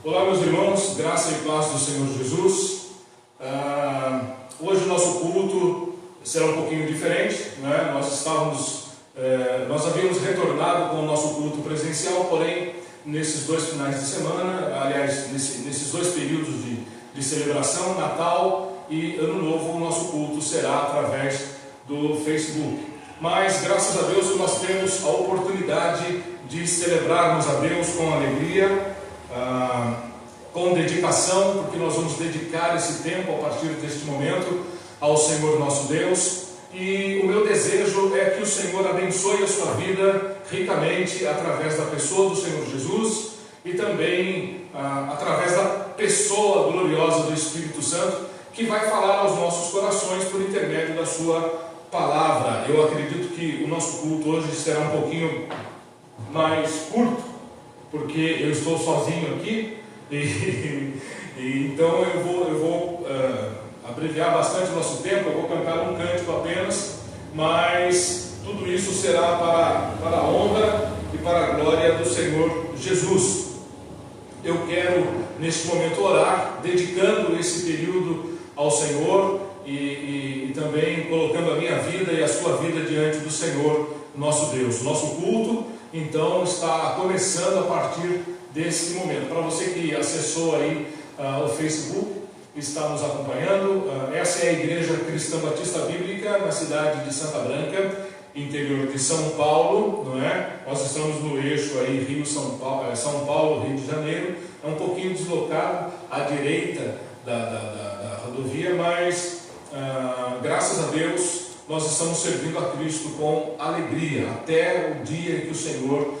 Olá, meus irmãos, graça e paz do Senhor Jesus. Hoje o nosso culto será um pouquinho diferente, né? Nós havíamos retornado com o nosso culto presencial, porém, nesses 2 finais de semana, aliás, nesses 2 períodos de celebração, Natal e Ano Novo, o nosso culto será através do Facebook. Mas, graças a Deus, nós temos a oportunidade de celebrarmos a Deus com alegria, com dedicação, porque nós vamos dedicar esse tempo a partir deste momento ao Senhor nosso Deus. E o meu desejo é que o Senhor abençoe a sua vida ricamente através da pessoa do Senhor Jesus e também através da pessoa gloriosa do Espírito Santo, que vai falar aos nossos corações por intermédio da sua palavra. Eu acredito que o nosso culto hoje será um pouquinho mais curto, porque eu estou sozinho aqui e então eu vou abreviar bastante o nosso tempo. Eu vou cantar um cântico apenas, mas tudo isso será para a honra e para a glória do Senhor Jesus. Eu quero neste momento orar, dedicando esse período ao Senhor e também colocando a minha vida e a sua vida diante do Senhor nosso Deus. Nosso culto então está começando a partir desse momento. Para você que acessou aí o Facebook, está nos acompanhando, essa é a Igreja Cristã Batista Bíblica na cidade de Santa Branca, interior de São Paulo, não é? Nós estamos no eixo aí Rio-São Paulo, Rio de Janeiro, é um pouquinho deslocado à direita da rodovia, mas graças a Deus nós estamos servindo a Cristo com alegria, até o dia em que o Senhor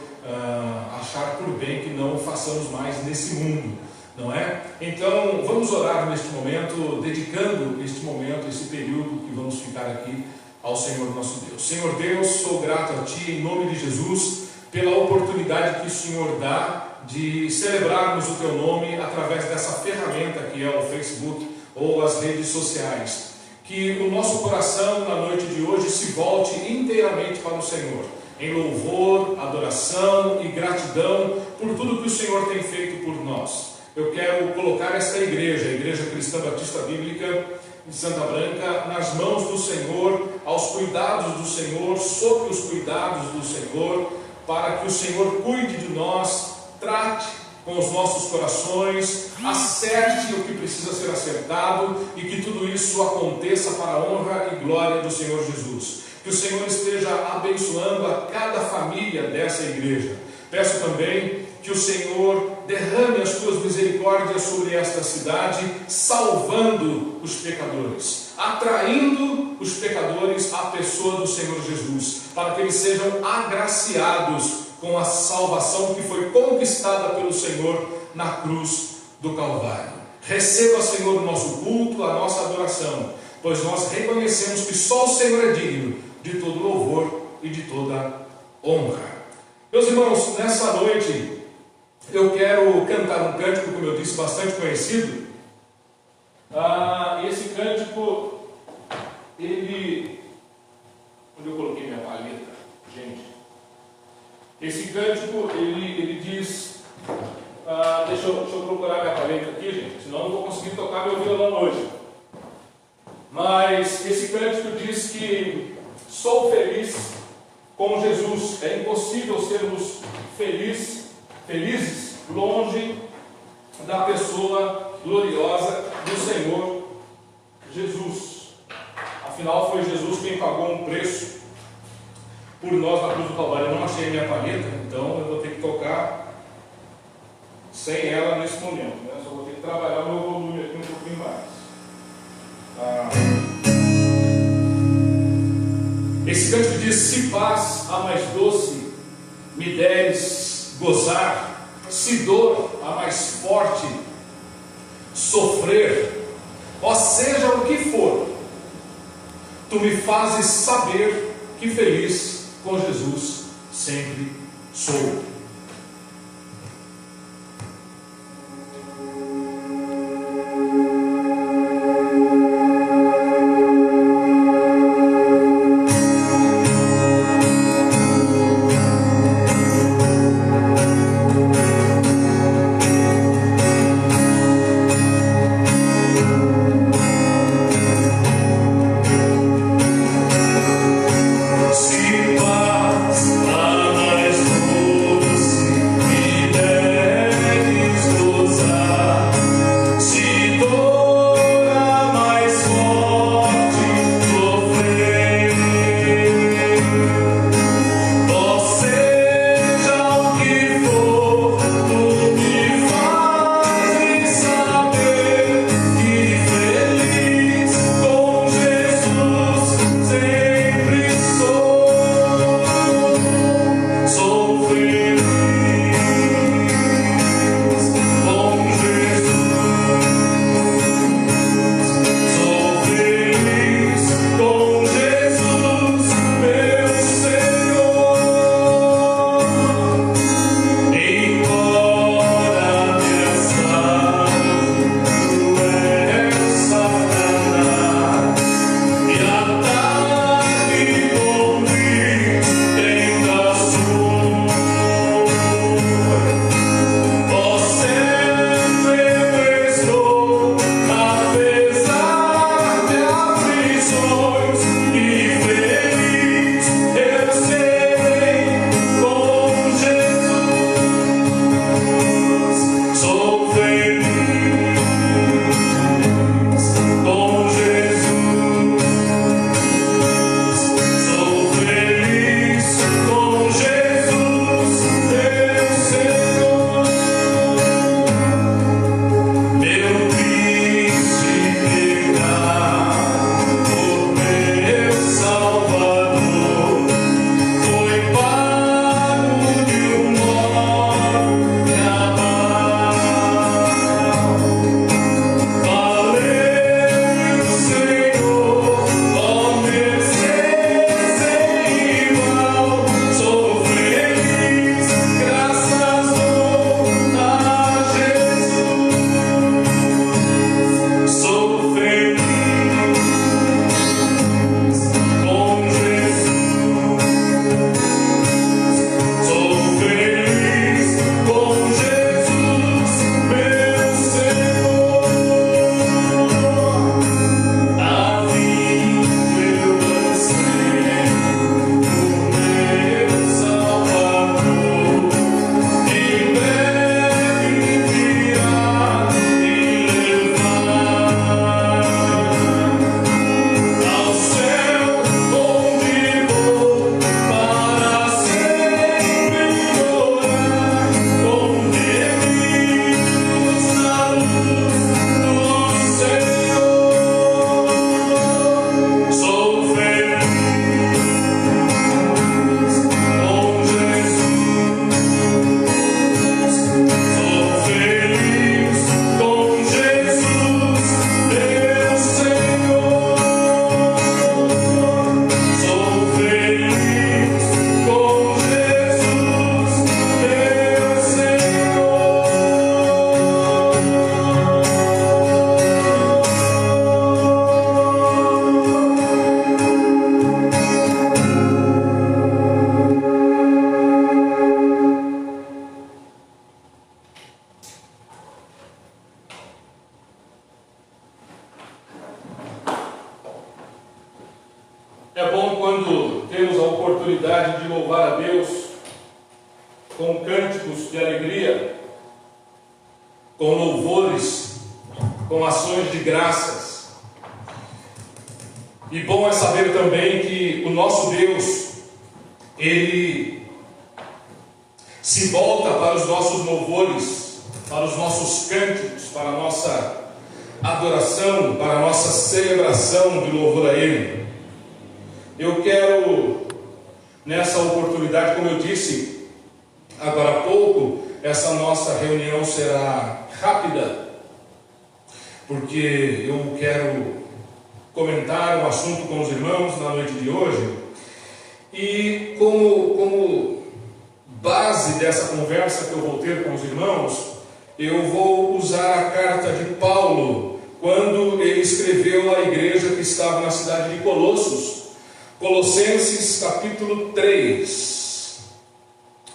achar por bem que não o façamos mais nesse mundo, não é? Então vamos orar neste momento, dedicando este momento, esse período que vamos ficar aqui ao Senhor nosso Deus. Senhor Deus, sou grato a Ti em nome de Jesus pela oportunidade que o Senhor dá de celebrarmos o Teu nome através dessa ferramenta que é o Facebook ou as redes sociais. Que o nosso coração na noite de hoje se volte inteiramente para o Senhor, em louvor, adoração e gratidão por tudo que o Senhor tem feito por nós. Eu quero colocar esta igreja, a Igreja Cristã Batista Bíblica de Santa Branca, nas mãos do Senhor, aos cuidados do Senhor, sob os cuidados do Senhor, para que o Senhor cuide de nós, trate com os nossos corações, acerte o que precisa ser acertado e que tudo isso aconteça para a honra e glória do Senhor Jesus. Que o Senhor esteja abençoando a cada família dessa igreja. Peço também que o Senhor derrame as Suas misericórdias sobre esta cidade, salvando os pecadores, atraindo os pecadores à pessoa do Senhor Jesus, para que eles sejam agraciados com a salvação que foi conquistada pelo Senhor na cruz do Calvário. Receba, Senhor, o nosso culto, a nossa adoração, pois nós reconhecemos que só o Senhor é digno de todo louvor e de toda honra. Meus irmãos, nessa noite eu quero cantar um cântico, como eu disse, bastante conhecido. Esse cântico, onde eu coloquei minha palheta, gente? Esse cântico, ele diz, deixa eu procurar minha palheta aqui, gente, senão eu não vou conseguir tocar meu violão hoje. Mas esse cântico diz que sou feliz com Jesus. É impossível sermos felizes longe da pessoa gloriosa do Senhor Jesus. Afinal, foi Jesus quem pagou um preço por nós na cruz do Calvário. Eu não achei a minha palheta, então eu vou ter que tocar sem ela nesse momento, né? Só vou ter que trabalhar o meu volume aqui um pouquinho mais. Esse cântico diz: se paz a mais doce me deres gozar, se dor a mais forte sofrer, ó seja o que for, tu me fazes saber que feliz com Jesus sempre sou. com cânticos de alegria, com louvores, com ações de graças. E bom é saber também que o nosso Deus, Ele se volta para os nossos louvores, para os nossos cânticos, para a nossa adoração, para a nossa celebração de louvor a Ele. Eu quero, nessa oportunidade, como eu disse agora há pouco, essa nossa reunião será rápida, porque eu quero comentar um assunto com os irmãos na noite de hoje. E como base dessa conversa que eu vou ter com os irmãos, eu vou usar a carta de Paulo, quando ele escreveu à igreja que estava na cidade de Colossos, Colossenses capítulo 3.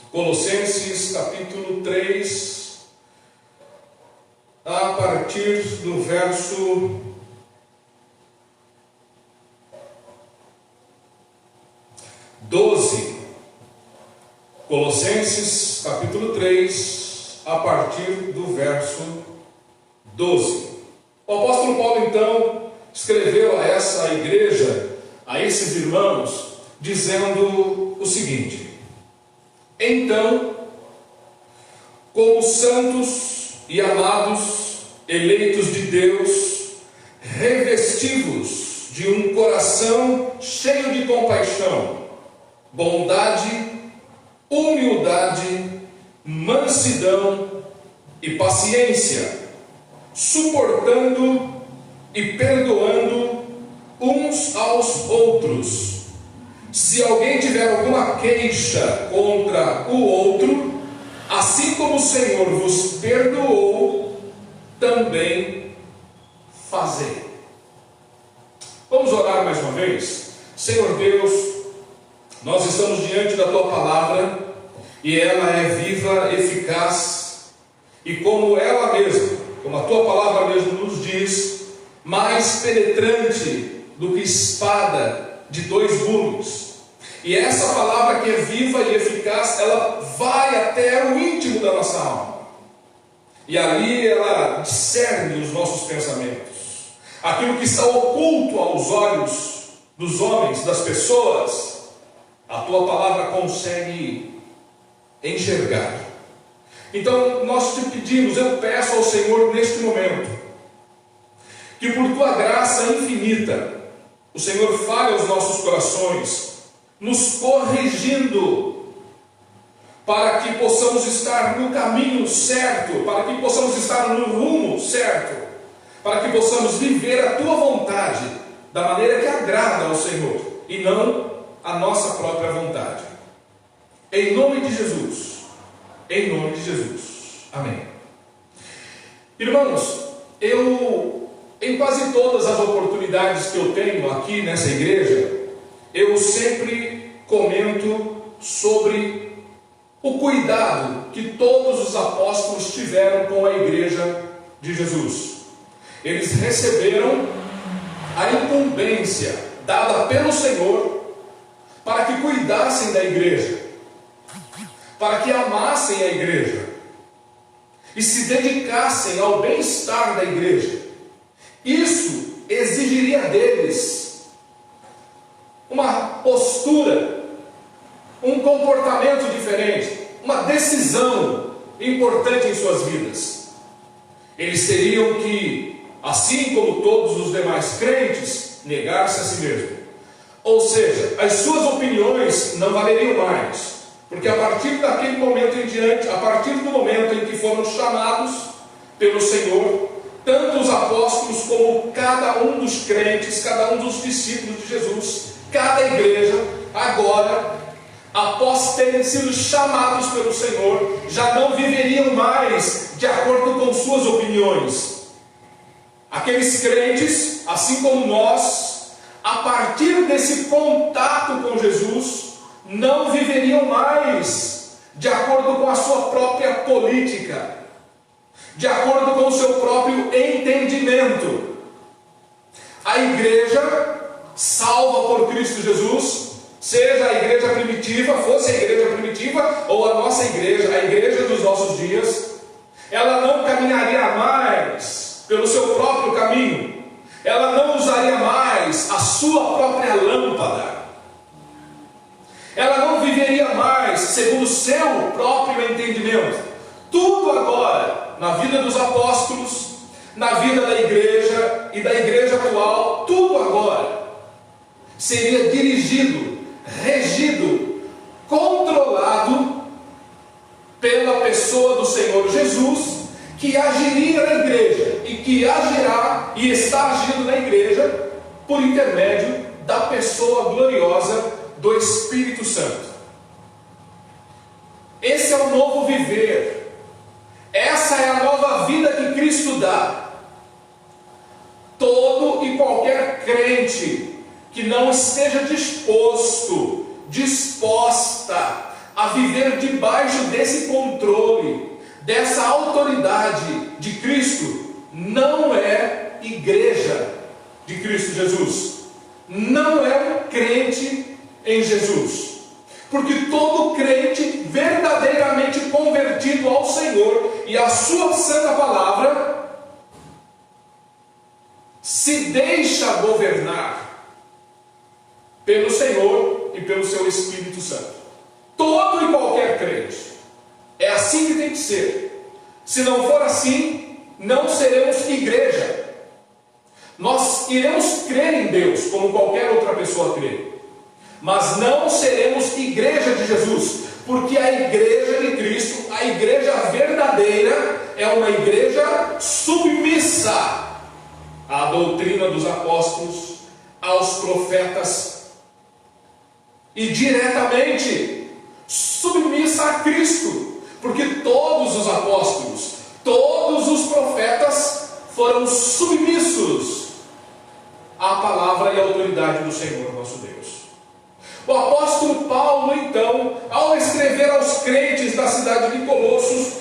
Colossenses capítulo 3, a partir do verso 12. Colossenses capítulo 3, a partir do verso 12. O apóstolo Paulo então escreveu a essa igreja, a esses irmãos, dizendo o seguinte: então, como santos e amados, eleitos de Deus, revestivos de um coração cheio de compaixão, bondade, humildade, mansidão e paciência, suportando e perdoando uns aos outros. Se alguém tiver alguma queixa contra o outro, assim como o Senhor vos perdoou, também fazei. Vamos orar mais uma vez. Senhor Deus, nós estamos diante da Tua palavra, e ela é viva, eficaz, e como ela mesma, como a Tua palavra mesmo nos diz, mais penetrante do que espada de dois gumes. E essa palavra que é viva e eficaz, ela vai até o íntimo da nossa alma, e ali ela discerne os nossos pensamentos, aquilo que está oculto aos olhos dos homens, das pessoas. A Tua palavra consegue enxergar. Então nós te pedimos, eu peço ao Senhor neste momento, que por Tua graça infinita, o Senhor fale aos nossos corações, nos corrigindo, para que possamos estar no caminho certo, para que possamos estar no rumo certo, para que possamos viver a Tua vontade, da maneira que agrada ao Senhor, e não a nossa própria vontade. Em nome de Jesus. Em nome de Jesus. Amém. Irmãos, em quase todas as oportunidades que eu tenho aqui nessa igreja, eu sempre comento sobre o cuidado que todos os apóstolos tiveram com a igreja de Jesus. Eles receberam a incumbência dada pelo Senhor para que cuidassem da igreja, para que amassem a igreja e se dedicassem ao bem-estar da igreja. Isso exigiria deles uma postura, um comportamento diferente, uma decisão importante em suas vidas. Eles teriam que, assim como todos os demais crentes, negar-se a si mesmo. Ou seja, as suas opiniões não valeriam mais, porque a partir daquele momento em diante, a partir do momento em que foram chamados pelo Senhor, tanto os apóstolos como cada um dos crentes, cada um dos discípulos de Jesus, cada igreja, agora, após terem sido chamados pelo Senhor, já não viveriam mais de acordo com suas opiniões. Aqueles crentes, assim como nós, a partir desse contato com Jesus, não viveriam mais de acordo com a sua própria política, de acordo com o seu próprio entendimento. A igreja salva por Cristo Jesus, seja a igreja primitiva, fosse a igreja primitiva, ou a nossa igreja, a igreja dos nossos dias, ela não caminharia mais pelo seu próprio caminho, ela não usaria mais a sua própria lâmpada, ela não viveria mais segundo o seu próprio entendimento. Tudo agora, na vida dos apóstolos, na vida da igreja e da igreja atual, tudo agora seria dirigido, regido, controlado pela pessoa do Senhor Jesus, que agiria na igreja e que agirá e está agindo na igreja por intermédio da pessoa gloriosa do Espírito Santo. Esse é o novo viver, essa é a nova vida que Cristo dá. Todo e qualquer crente que não esteja disposta a viver debaixo desse controle, dessa autoridade de Cristo, não é igreja de Cristo Jesus, não é um crente em Jesus, porque todo crente verdadeiramente convertido ao Senhor e à sua santa palavra se deixa governar pelo Senhor e pelo seu Espírito Santo. Todo e qualquer crente. É assim que tem que ser. Se não for assim, não seremos igreja. Nós iremos crer em Deus, como qualquer outra pessoa crê, mas não seremos igreja de Jesus, porque a igreja de Cristo, a igreja verdadeira, é uma igreja submissa à doutrina dos apóstolos, aos profetas, e diretamente submissa a Cristo, porque todos os apóstolos, todos os profetas foram submissos à palavra e à autoridade do Senhor nosso Deus. O apóstolo Paulo, então, ao escrever aos crentes da cidade de Colossos,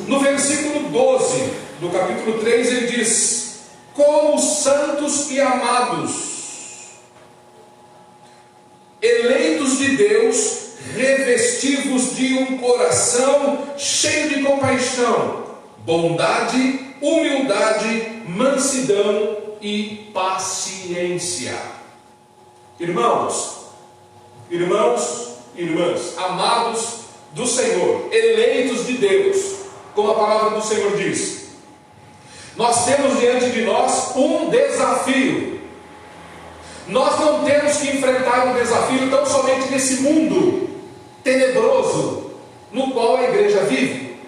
no versículo 12 do capítulo 3, ele diz: como santos e amados, eleitos de Deus, revestivos de um coração cheio de compaixão, bondade, humildade, mansidão e paciência. Irmãos, irmãs, amados do Senhor, eleitos de Deus, como a palavra do Senhor diz, nós temos diante de nós um desafio. Nós não temos que enfrentar um desafio tão somente nesse mundo tenebroso no qual a igreja vive.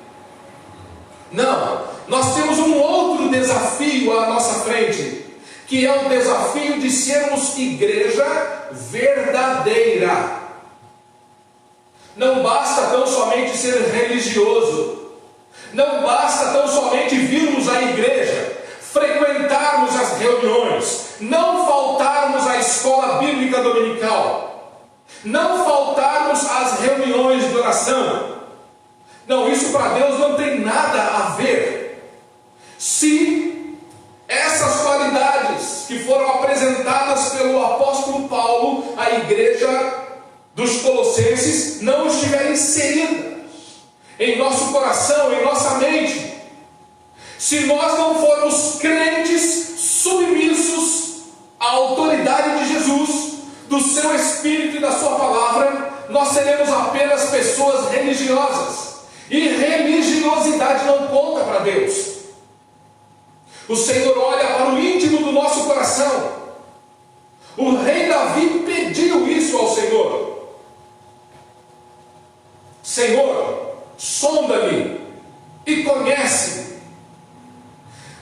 Não, nós temos um outro desafio à nossa frente, que é o desafio de sermos igreja verdadeira. Não basta tão somente ser religioso, não basta tão somente virmos à igreja, frequentarmos as reuniões, não faltarmos à escola bíblica dominical, não faltarmos às reuniões de oração. Não, isso para Deus não tem nada a ver. Se essas qualidades que foram apresentadas pelo apóstolo Paulo à igreja dos Colossenses não estiverem inseridas em nosso coração, em nossa mente, se nós não formos crentes submissos à autoridade de Jesus, do seu Espírito e da sua palavra, nós seremos apenas pessoas religiosas, e religiosidade não conta para Deus. O Senhor olha para o íntimo do nosso coração. O rei Davi pediu isso ao Senhor: Senhor, sonda-me e conhece-me,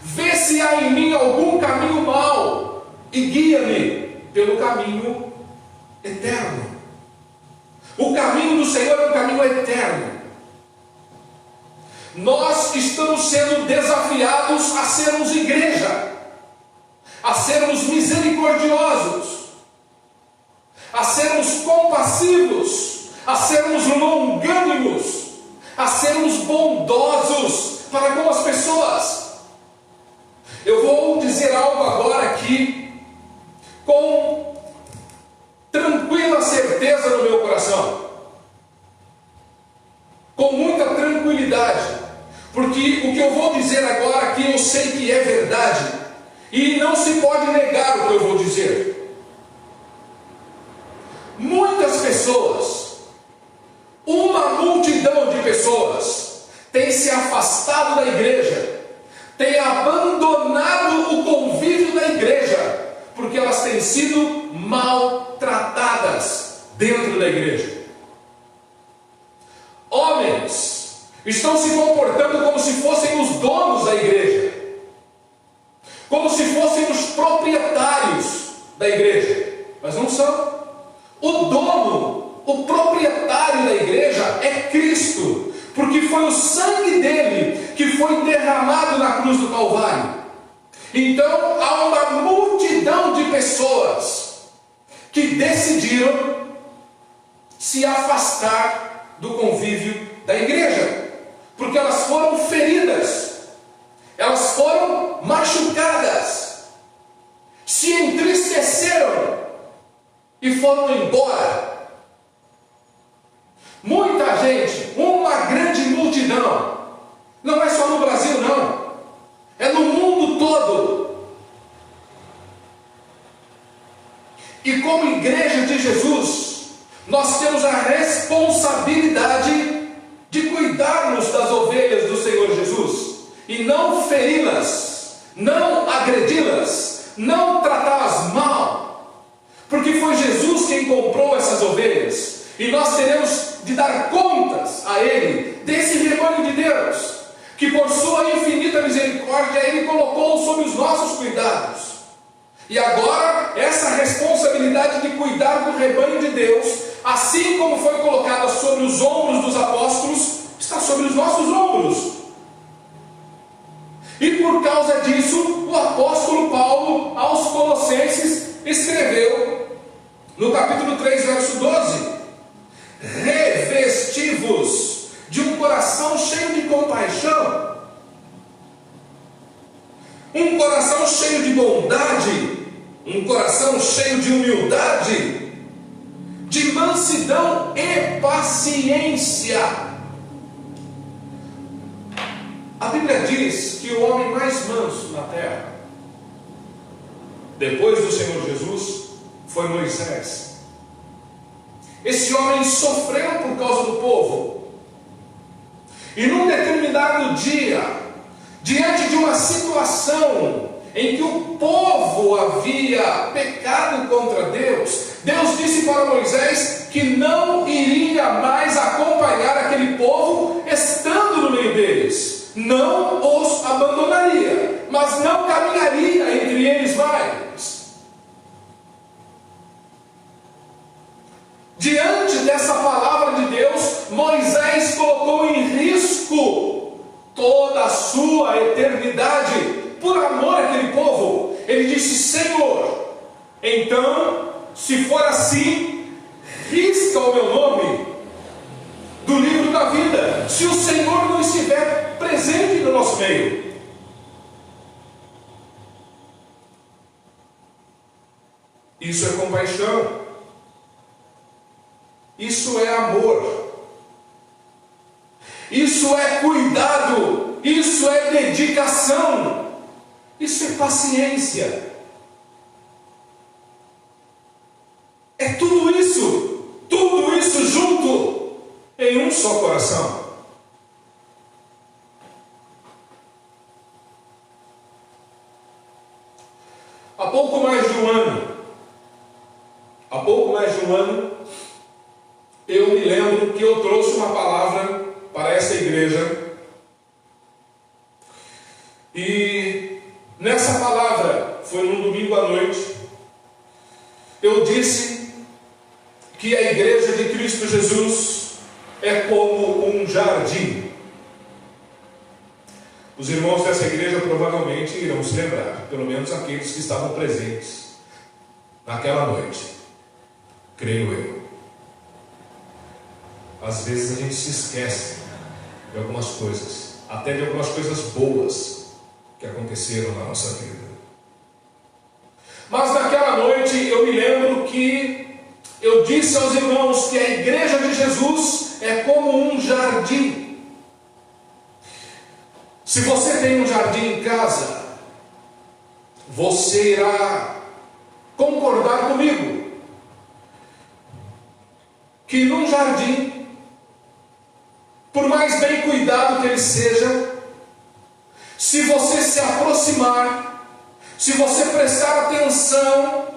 vê se há em mim algum caminho mau e guia-me pelo caminho eterno. O caminho do Senhor é um caminho eterno. Nós estamos sendo desafiados a sermos igreja, a sermos misericordiosos, a sermos compassivos, a sermos longânimos, a sermos bondosos para com as pessoas. Eu vou dizer algo agora aqui com tranquila certeza no meu coração. tranquilidade, porque o que eu vou dizer agora aqui eu sei que é verdade, e não se pode negar o que eu vou dizer. Muitas pessoas, uma multidão de pessoas, tem se afastado da igreja, tem abandonado o convívio da igreja, porque elas têm sido maltratadas dentro da igreja. Homens estão se comportando como se fossem os donos da igreja, como se fossem os proprietários da igreja, mas não são. O dono, o proprietário da igreja é Cristo, porque foi o sangue dele que foi derramado na cruz do Calvário. Então há uma multidão de pessoas que decidiram se afastar do convívio da igreja, porque elas foram feridas, elas foram machucadas, se entristeceram e foram embora. Muita gente, uma grande multidão, não é só no Brasil não, é no mundo todo. E como igreja de Jesus, nós temos a responsabilidade de cuidarmos das ovelhas do Senhor Jesus, e não feri-las, não agredi-las, não tratá-las mal, porque foi Jesus quem comprou essas ovelhas, e nós teremos de dar contas a Ele, desse rebanho de Deus, que por sua infinita misericórdia Ele colocou sob os nossos cuidados. E agora, essa responsabilidade de cuidar do rebanho de Deus, assim como foi colocada sobre os ombros dos apóstolos, está sobre os nossos ombros. E por causa disso, o apóstolo Paulo, aos Colossenses, escreveu, no capítulo 3, verso 12: revesti-vos de um coração cheio de compaixão, um coração cheio de bondade, um coração cheio de humildade, de mansidão e paciência. A Bíblia diz que o homem mais manso na terra, depois do Senhor Jesus, foi Moisés. Esse homem sofreu por causa do povo, e num determinado dia, diante de uma situação em que o povo havia pecado contra Deus, Deus disse para Moisés que não iria mais acompanhar aquele povo estando no meio deles, não os abandonaria, mas não caminharia entre eles mais. Diante dessa palavra de Deus, Moisés colocou em risco toda a sua eternidade por amor àquele povo. Ele disse: Senhor, então, se for assim, risca o meu nome do livro da vida, se o Senhor não estiver presente no nosso meio. Isso é compaixão, isso é amor, isso é cuidado, isso é dedicação, isso é paciência. É tudo isso junto em um só coração. Há pouco mais de um ano, eu me lembro que eu trouxe uma palavra para essa igreja, e nessa palavra, foi num domingo à noite, eu disse que a igreja de Cristo Jesus é como um jardim. Os irmãos dessa igreja provavelmente irão se lembrar, pelo menos aqueles que estavam presentes naquela noite, creio eu. Às vezes a gente se esquece de algumas coisas, até de algumas coisas boas que aconteceram na nossa vida. Mas naquela noite eu me lembro que eu disse aos irmãos que a igreja de Jesus é como um jardim. Se você tem um jardim em casa, você irá concordar comigo que num jardim, por mais bem cuidado que ele seja, se você se aproximar, se você prestar atenção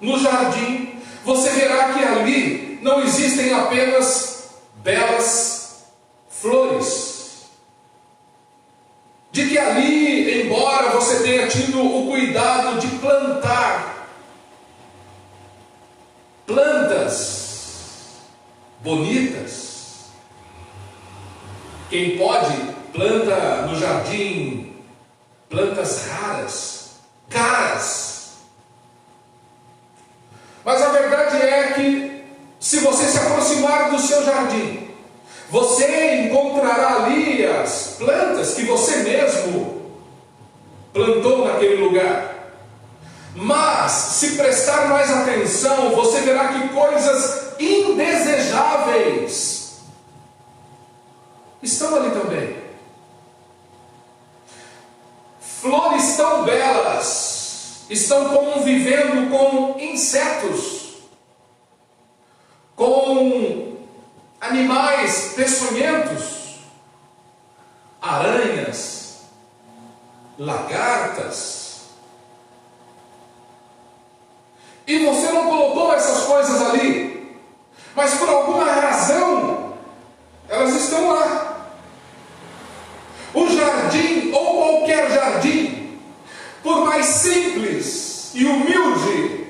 no jardim, você verá que ali não existem apenas belas flores. De que ali, embora você tenha tido o cuidado de plantar plantas bonitas, quem pode planta no jardim plantas raras, caras. Mas a verdade é que se você se aproximar do seu jardim, você encontrará ali as plantas que você mesmo plantou naquele lugar. Mas, se prestar mais atenção, você verá que coisas indesejáveis estão ali também. Flores tão belas estão convivendo com insetos, com animais peçonhentos, aranhas, lagartas. E você não colocou essas coisas ali, mas por alguma razão elas estão lá. O jardim, ou qualquer jardim, por mais simples e humilde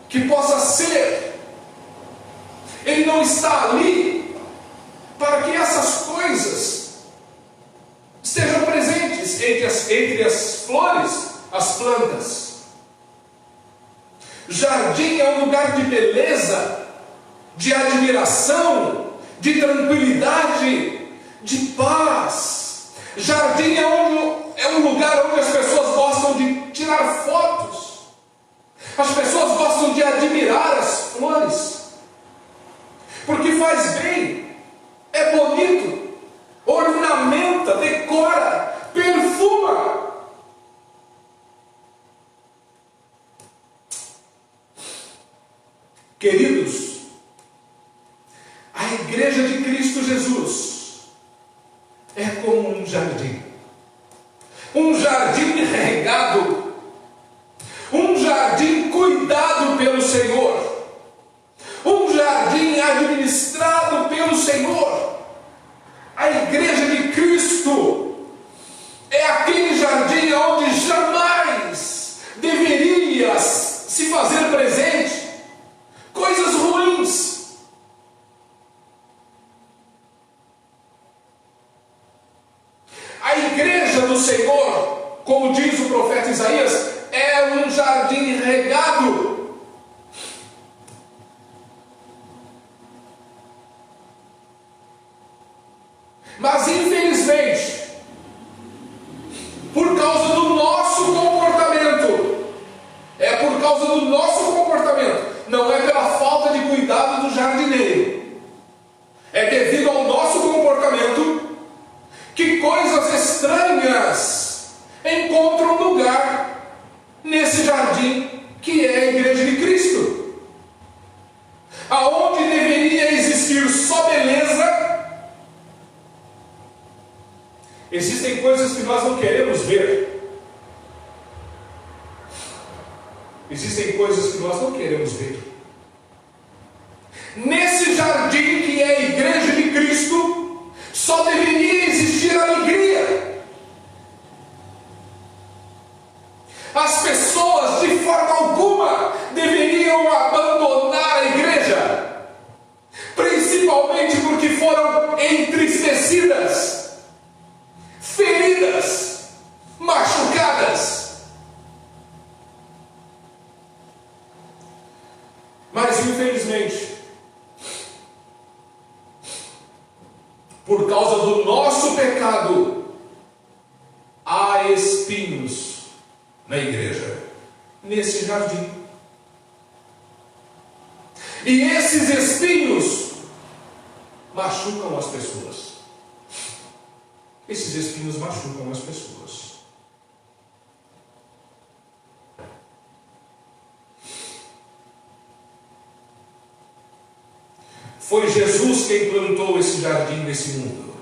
que possa ser, ele não está ali para que essas coisas estejam presentes entre as flores, as plantas. Jardim é um lugar de beleza, de admiração, de tranquilidade, de paz. Jardim é um lugar onde as pessoas gostam de tirar fotos. As pessoas gostam de admirar as flores, porque faz bem, é bonito, ornamenta, decora, perfuma. Queridos, a igreja de Cristo Jesus é como um jardim regado, um jardim cuidado pelo Senhor, um jardim administrado pelo Senhor. A igreja de Cristo é aquele jardim onde jamais deveria se fazer presente coisas ruins. A igreja do Senhor, como diz o profeta Isaías, é um jardim regado. Mas infelizmente, por causa do nosso comportamento, não é pela falta de cuidado do jardineiro, é devido ao nosso comportamento que coisas estranhas encontram lugar nesse jardim que é a igreja de Cristo, aonde deveria existir só beleza. Existem coisas que nós não queremos ver. Existem coisas que nós não queremos ver. Nesse jardim que é a igreja de Cristo, só deveria existir alegria. As pessoas, de forma alguma, deveriam abandonar a igreja, principalmente porque foram entristecidas, feridas, machucadas. Mas infelizmente, por causa do nosso pecado, há espinhos na igreja, nesse jardim. E esses espinhos machucam as pessoas. esses espinhos machucam as pessoas. Foi Jesus quem plantou esse jardim nesse mundo.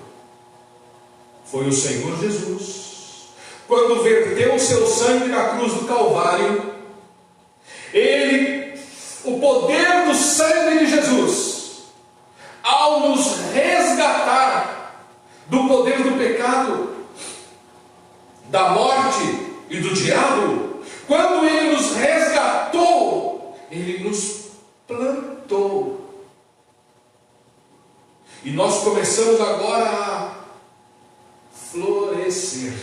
Foi o Senhor Jesus. Quando verteu o seu sangue na cruz do Calvário, o poder do sangue de Jesus, ao nos resgatar do poder do pecado, da morte e do diabo, quando Ele nos resgatou, Ele nos plantou. E nós começamos agora a florescer.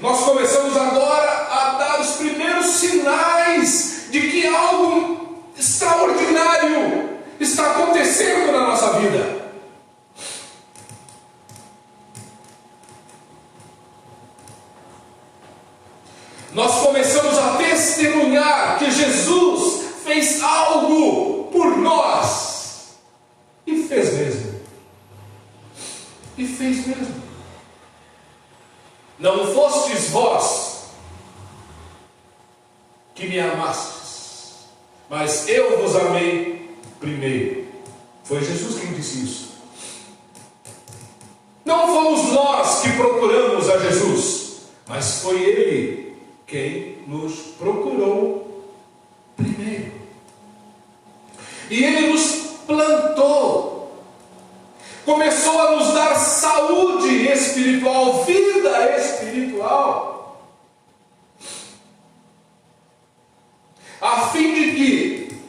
Nós começamos agora a dar os primeiros sinais de que algo extraordinário está acontecendo na nossa vida. Nós começamos a testemunhar que Jesus fez algo por nós. E fez mesmo. E fez mesmo. Não fostes vós que me amastes, mas eu vos amei primeiro. Foi Jesus quem disse isso. Não fomos nós que procuramos a Jesus, mas foi Ele quem nos procurou primeiro. E Ele nos plantou. Começou a nos dar saúde espiritual, vida espiritual, a fim de que,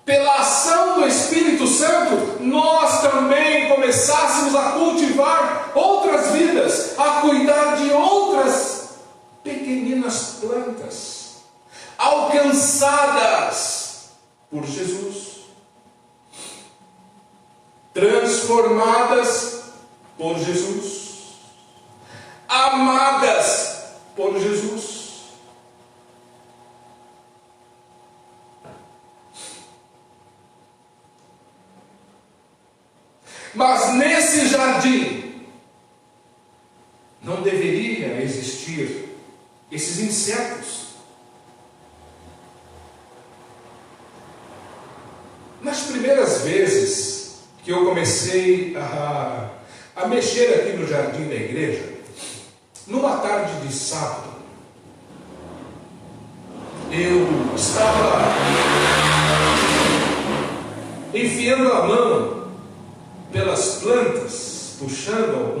pela ação do Espírito Santo, nós também começássemos a cultivar outras vidas, a cuidar de outras pequeninas plantas, alcançadas por Jesus, transformadas por Jesus, amadas por Jesus. Mas nesse jardim não deveria existir esses insetos. Nas primeiras vezes que eu comecei a mexer aqui no jardim da igreja, numa tarde de sábado, eu estava enfiando a mão pelas plantas, puxando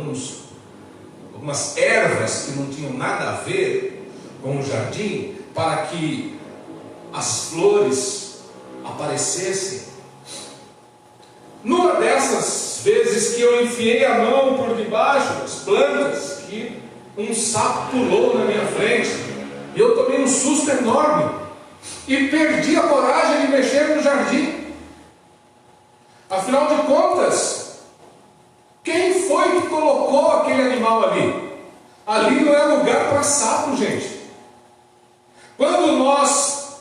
algumas ervas que não tinham nada a ver com o jardim, para que as flores aparecessem. Numa dessas vezes que eu enfiei a mão por debaixo das plantas, que um sapo pulou na minha frente, e eu tomei um susto enorme, e perdi a coragem de mexer no jardim. Afinal de contas, quem foi que colocou aquele animal ali? Ali não é lugar para sapo, gente. Quando nós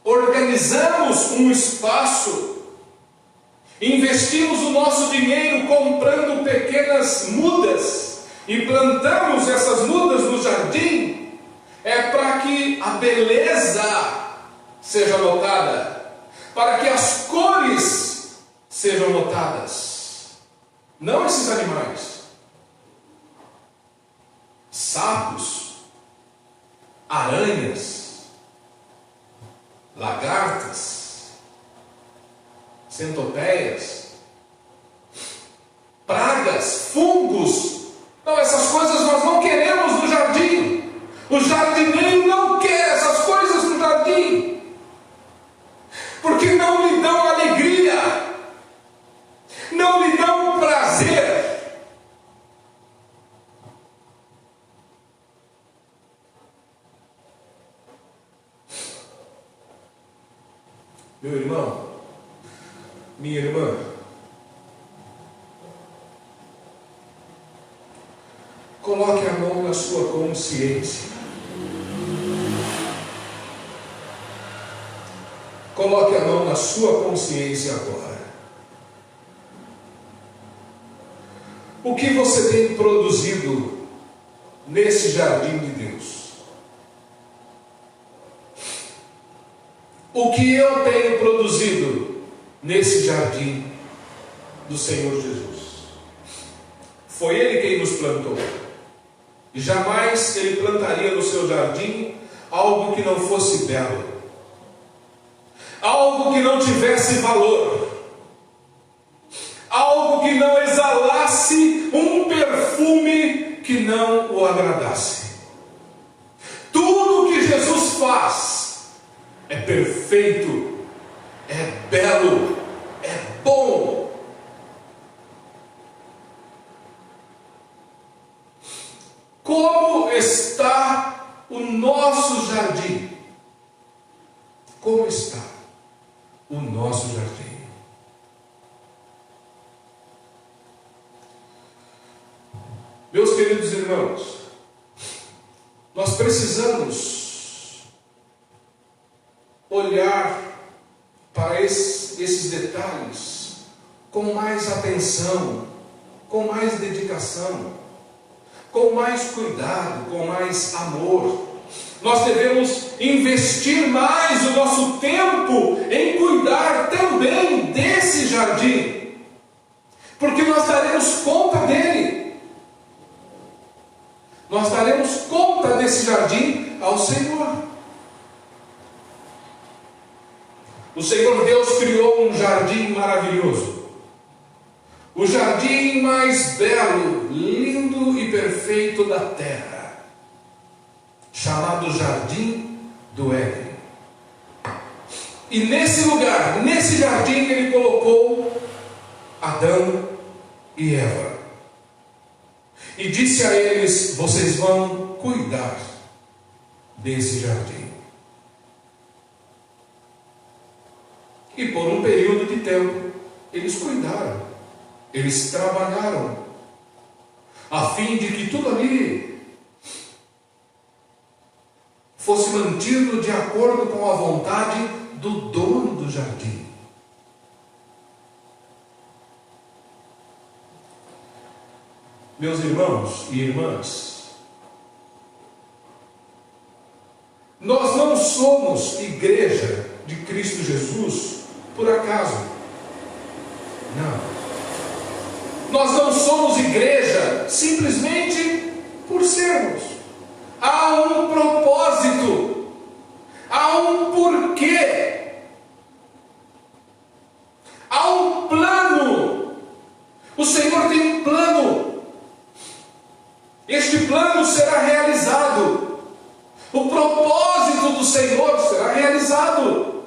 organizamos um espaço, investimos o nosso dinheiro comprando pequenas mudas e plantamos essas mudas no jardim, é para que a beleza seja notada, para que as cores sejam notadas, não esses animais. Sapos, aranhas, lagartas, centopeias, pragas, fungos. Não, essas coisas nós não queremos no jardim. O jardineiro não quer essas coisas no jardim, porque não lhe dão alegria, não lhe dão prazer. Meu irmão, minha irmã, coloque a mão na sua consciência. Coloque a mão na sua consciência agora. O que você tem produzido nesse jardim de Deus? O que eu tenho produzido nesse jardim do Senhor Jesus? Foi Ele quem nos plantou. E jamais Ele plantaria no seu jardim algo que não fosse belo, algo que não tivesse valor, algo que não exalasse um perfume que não o agradasse. Tudo que Jesus faz é perfeito, é belo, é bom. Como está o nosso jardim? Como está o nosso jardim? Meus queridos irmãos, nós precisamos olhar para esses detalhes com mais atenção, com mais dedicação, com mais cuidado, com mais amor. Nós devemos investir mais o nosso tempo em cuidar também desse jardim, porque nós daremos conta dele. Nós daremos conta desse jardim ao Senhor. O Senhor Deus criou um jardim maravilhoso, o jardim mais belo, lindo e perfeito da terra, chamado Jardim do Éden. E nesse lugar, nesse jardim, Ele colocou Adão e Eva. E disse a eles: vocês vão cuidar desse jardim. E por um período de tempo, eles cuidaram, eles trabalharam, a fim de que tudo ali fosse mantido de acordo com a vontade do dono do jardim. Meus irmãos e irmãs, nós não somos igreja de Cristo Jesus por acaso. Não. Nós não somos igreja simplesmente por sermos. Há um propósito, há um porquê, há um plano. O Senhor tem um plano. Este plano será realizado. O propósito do Senhor será realizado.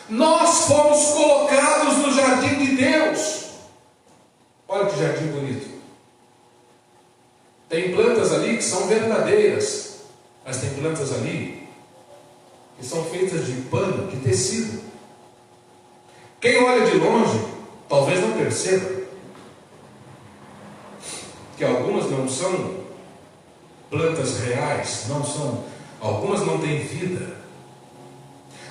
Nós fomos colocados no jardim de Deus. Olha que jardim bonito. Tem plantas ali que são verdadeiras, mas tem plantas ali que são feitas de pano, de tecido. Quem olha de longe talvez não perceba que algumas não são plantas reais, algumas não têm vida.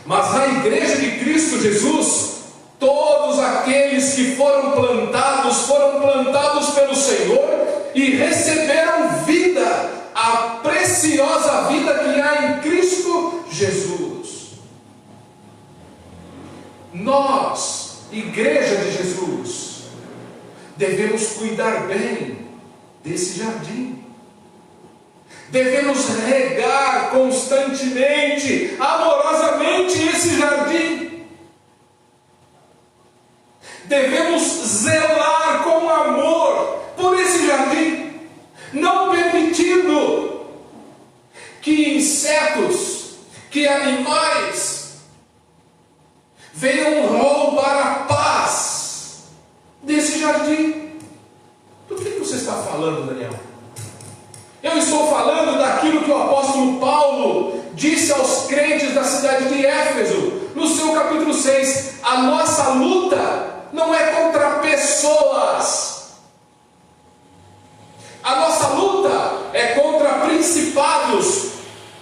Mas na igreja de Cristo Jesus, todos aqueles que foram plantados pelo Senhor e receberam vida, a preciosa vida que há em Cristo Jesus. Nós, igreja de Jesus, devemos cuidar bem desse jardim. Devemos regar constantemente, amorosamente esse jardim. Devemos zelar com amor por esse jardim, não permitindo que insetos, que animais venham roubar a paz desse jardim. Do que você está falando, Daniel? Eu estou falando daquilo que o apóstolo Paulo disse aos crentes da cidade de Éfeso, no seu capítulo 6. A nossa luta não é contra pessoas. A nossa luta é contra principados,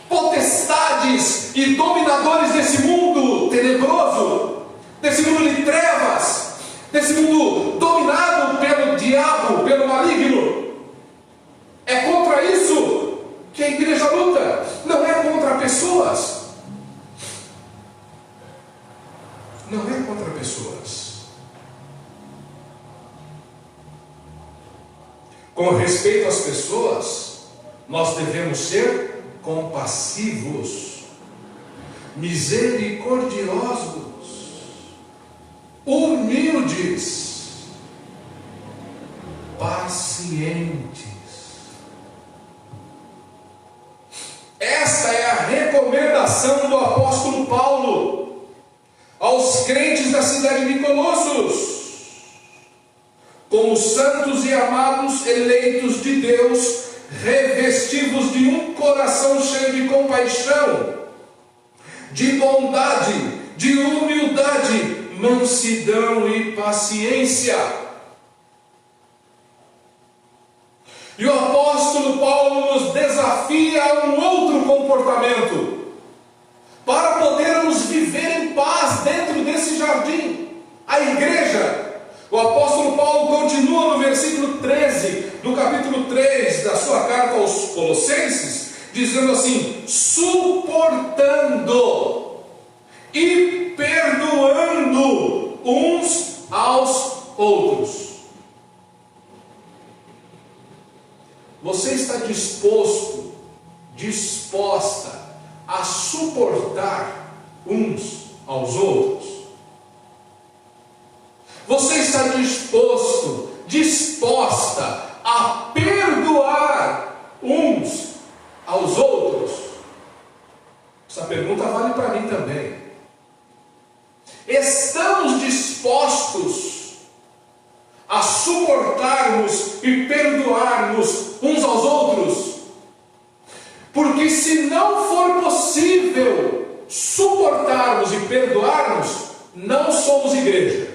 potestades e dominadores desse mundo tenebroso, desse mundo de trevas, desse mundo dominado pelo diabo diabo, pelo maligno. É contra isso que a igreja luta, não é contra pessoas. Não é contra pessoas. Com respeito às pessoas, nós devemos ser compassivos, misericordiosos, humildes, pacientes. Esta é a recomendação do apóstolo Paulo aos crentes da cidade de Colossos. Como santos e amados eleitos de Deus, revestivos de um coração cheio de compaixão, de bondade, de humildade, mansidão e paciência. E o apóstolo Paulo nos desafia a um outro comportamento, para podermos viver em paz dentro desse jardim, a igreja. O apóstolo Paulo continua no versículo 13, do capítulo 3 da sua carta aos Colossenses, dizendo assim: suportando e perdoando uns aos outros. Você está disposta a suportar uns aos outros? Você está disposta a perdoar uns aos outros? Essa pergunta vale para mim também. Estamos dispostos a suportarmos e perdoarmos uns aos outros? Porque se não for possível suportarmos e perdoarmos, não somos igreja.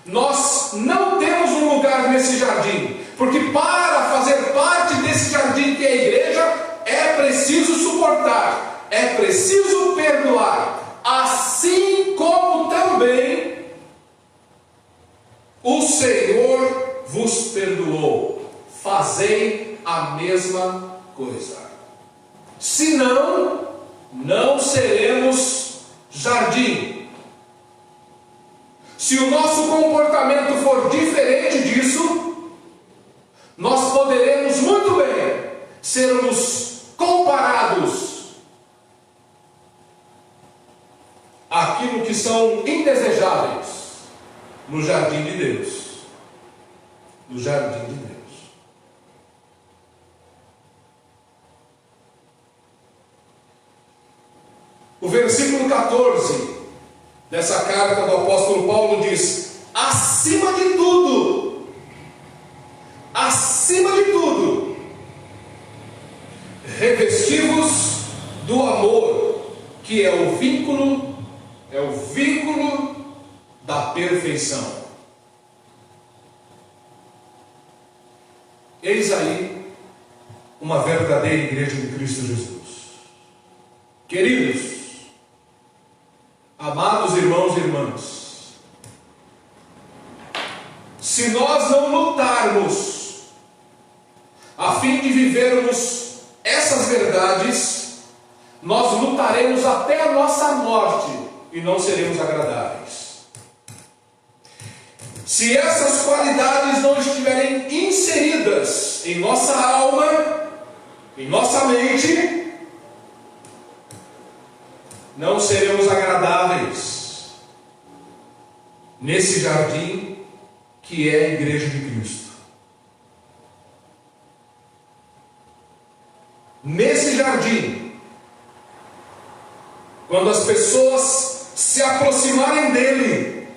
Nós não temos um lugar nesse jardim, porque para fazer parte desse jardim que é a igreja, é preciso suportar, é preciso perdoar, assim como também o Senhor vos perdoou. Fazei a mesma coisa. Senão, não seremos jardim. Se o nosso comportamento for diferente disso, nós poderemos muito bem sermos comparados àquilo que são indesejáveis no jardim de Deus. No jardim de Deus. O versículo 14 dessa carta do apóstolo Paulo diz: acima de tudo, revestivos do amor, que é o vínculo da perfeição. Eis aí uma verdadeira igreja de Cristo Jesus. Queridos, amados irmãos e irmãs, se nós não lutarmos a fim de vivermos essas verdades, nós lutaremos até a nossa morte e não seremos agradáveis. Se essas qualidades não estiverem inseridas em nossa alma, em nossa mente, não seremos agradáveis nesse jardim que é a igreja de Cristo. Nesse jardim, quando as pessoas se aproximarem dele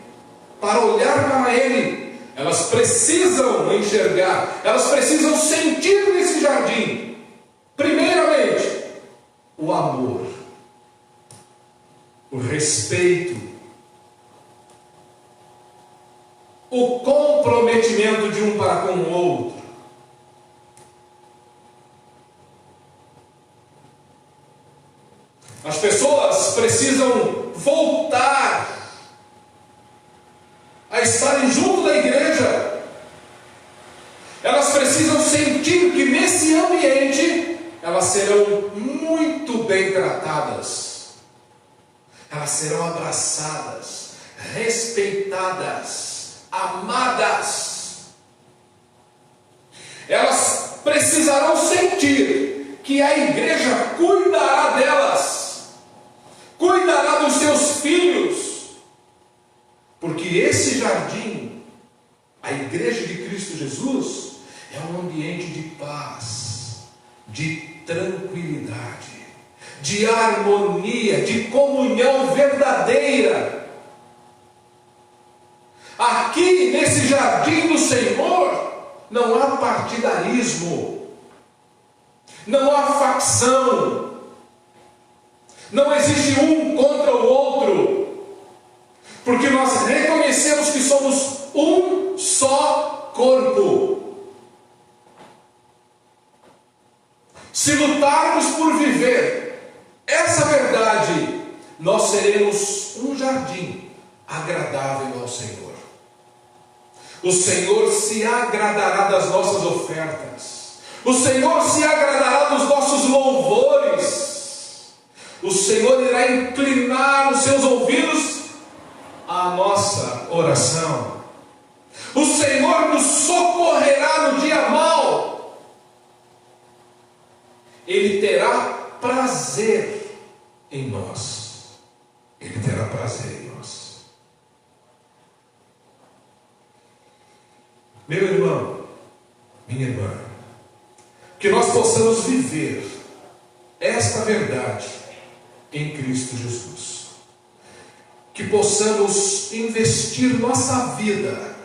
para olhar para ele, elas precisam enxergar, elas precisam sentir nesse jardim, primeiramente, o amor, o respeito, o comprometimento de um para com o outro. As pessoas precisam voltar a estarem junto da igreja precisam sentir que nesse ambiente elas serão muito bem tratadas, elas serão abraçadas, respeitadas, amadas. Elas precisarão sentir que a igreja cuidará delas, cuidará dos seus filhos, porque esse jardim, a igreja de Cristo Jesus, é um ambiente de paz, de tranquilidade, de harmonia, de comunhão verdadeira. Aqui nesse jardim do Senhor não há partidarismo, não há facção, não existe um contra o outro, porque nós reconhecemos que somos um só corpo. Se lutarmos por viver essa verdade, nós seremos um jardim agradável ao Senhor. O Senhor se agradará das nossas ofertas. O Senhor se agradará dos nossos louvores. O Senhor irá inclinar os seus ouvidos à nossa oração. O Senhor nos socorrerá no dia mau. Ele terá prazer em nós. Ele terá prazer em nós. Meu irmão, minha irmã, que nós possamos viver esta verdade em Cristo Jesus. Que possamos investir nossa vida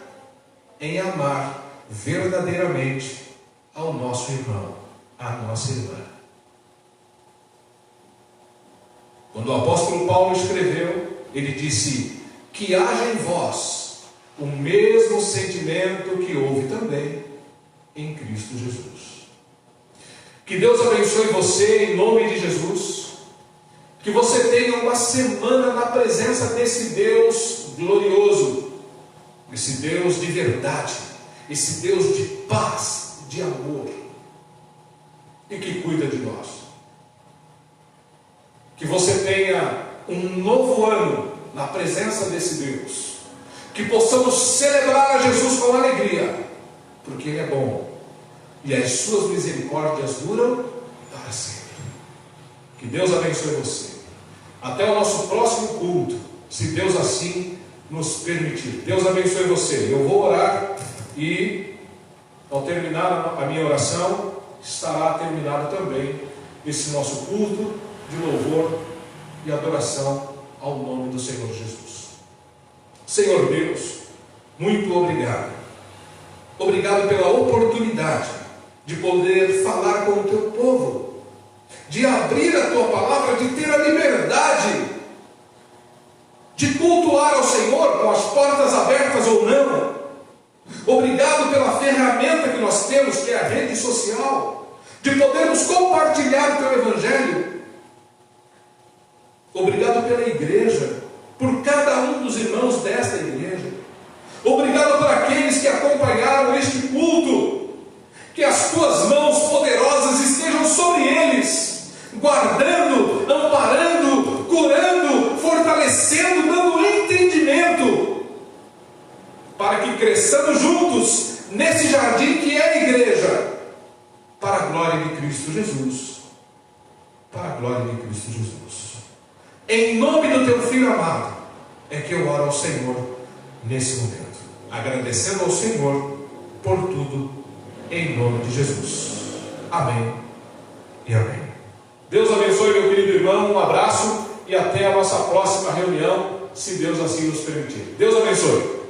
em amar verdadeiramente ao nosso irmão, à nossa irmã. Quando o apóstolo Paulo escreveu, ele disse: que haja em vós o mesmo sentimento que houve também em Cristo Jesus. Que Deus abençoe você em nome de Jesus. Que você tenha uma semana na presença desse Deus glorioso, esse Deus de verdade, esse Deus de paz, de amor, e que cuida de nós. Que você tenha um novo ano na presença desse Deus. Que possamos celebrar a Jesus com alegria, porque Ele é bom e as suas misericórdias duram para sempre. Que Deus abençoe você. Até o nosso próximo culto, se Deus assim nos permitir. Deus abençoe você. Eu vou orar e, ao terminar a minha oração, estará terminado também esse nosso culto de louvor e adoração ao nome do Senhor Jesus. Senhor Deus, muito obrigado. Obrigado pela oportunidade de poder falar com o teu povo, de abrir a tua palavra, de ter a liberdade de cultuar ao Senhor com as portas abertas ou não. Obrigado pela ferramenta que nós temos, que é a rede social, de podermos compartilhar o teu evangelho. Obrigado pela igreja, por cada um dos irmãos desta igreja. Obrigado por aqueles que acompanharam este culto. Que as tuas mãos poderosas estejam sobre eles, guardando, amparando, curando, fortalecendo, dando entendimento, para que cresçamos juntos nesse jardim que é a igreja, para a glória de Cristo Jesus. Para a glória de Cristo Jesus. Em nome do teu Filho amado, é que eu oro ao Senhor nesse momento, agradecendo ao Senhor por tudo, em nome de Jesus. Amém e amém. Deus abençoe, meu querido irmão, um abraço e até a nossa próxima reunião, se Deus assim nos permitir. Deus abençoe.